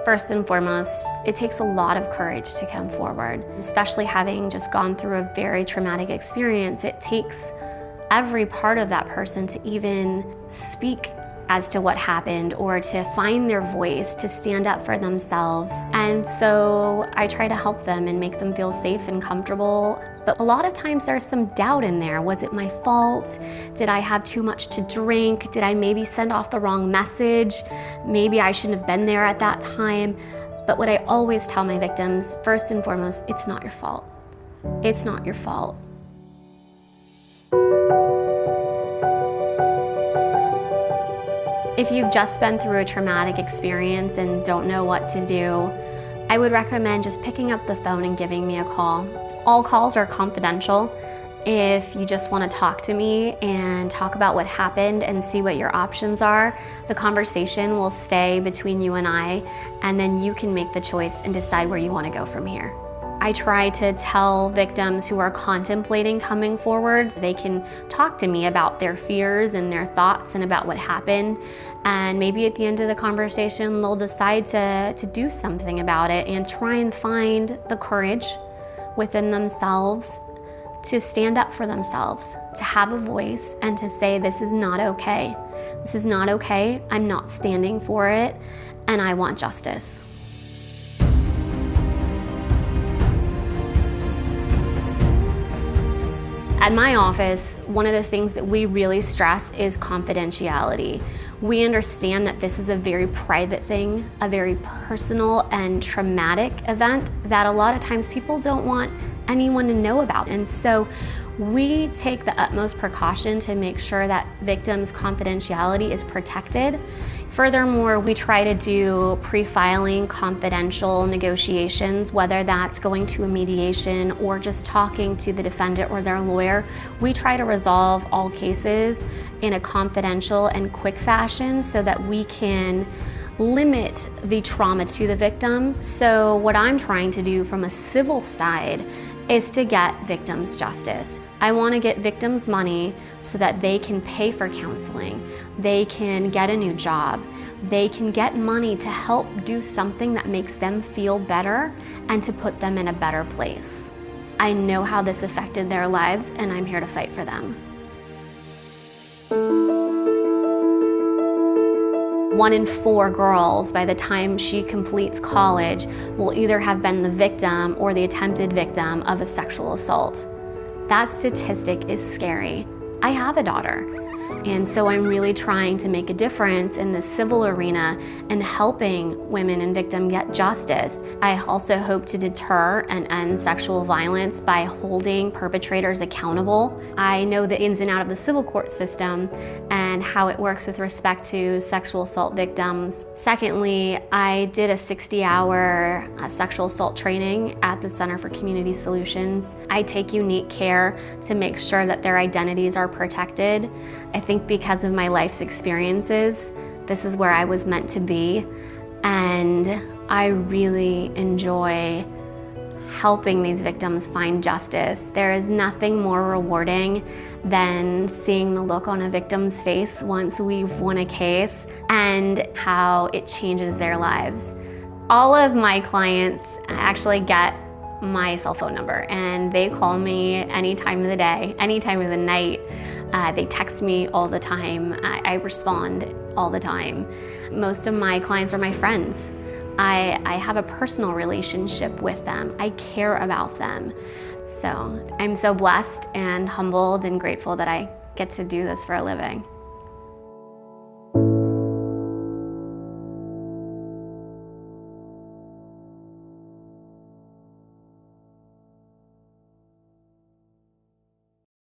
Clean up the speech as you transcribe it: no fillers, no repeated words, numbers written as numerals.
First and foremost, it takes a lot of courage to come forward, especially having just gone through a very traumatic experience. It takes every part of that person to even speak as to what happened or to find their voice, to stand up for themselves. And so I try to help them and make them feel safe and comfortable. But a lot of times there's some doubt in there. Was it my fault? Did I have too much to drink? Did I maybe send off the wrong message? Maybe I shouldn't have been there at that time. But what I always tell my victims, first and foremost, it's not your fault. It's not your fault. If you've just been through a traumatic experience and don't know what to do, I would recommend just picking up the phone and giving me a call. All calls are confidential. If you just want to talk to me and talk about what happened and see what your options are, the conversation will stay between you and I, and then you can make the choice and decide where you want to go from here. I try to tell victims who are contemplating coming forward, they can talk to me about their fears and their thoughts and about what happened. And maybe at the end of the conversation, they'll decide to do something about it and try and find the courage within themselves to stand up for themselves, to have a voice and to say, this is not okay. This is not okay. I'm not standing for it, and I want justice. At my office, one of the things that we really stress is confidentiality. We understand that this is a very private thing, a very personal and traumatic event that a lot of times people don't want anyone to know about. And so we take the utmost precaution to make sure that victims' confidentiality is protected. Furthermore, we try to do pre-filing confidential negotiations, whether that's going to a mediation or just talking to the defendant or their lawyer. We try to resolve all cases in a confidential and quick fashion so that we can limit the trauma to the victim. So what I'm trying to do from a civil side is to get victims justice. I want to get victims money so that they can pay for counseling, they can get a new job, they can get money to help do something that makes them feel better and to put them in a better place. I know how this affected their lives, and I'm here to fight for them. 1 in 4 girls, by the time she completes college, will either have been the victim or the attempted victim of a sexual assault. That statistic is scary. I have a daughter, and so I'm really trying to make a difference in the civil arena and helping women and victims get justice. I also hope to deter and end sexual violence by holding perpetrators accountable. I know the ins and outs of the civil court system and how it works with respect to sexual assault victims. Secondly, I did a 60-hour sexual assault training at the Center for Community Solutions. I take unique care to make sure that their identities are protected. I think because of my life's experiences, this is where I was meant to be, and I really enjoy helping these victims find justice. There is nothing more rewarding than seeing the look on a victim's face once we've won a case and how it changes their lives. All of my clients actually get my cell phone number, and they call me any time of the day, any time of the night. They text me all the time. I respond all the time. Most of my clients are my friends. I have a personal relationship with them. I care about them. So I'm so blessed and humbled and grateful that I get to do this for a living.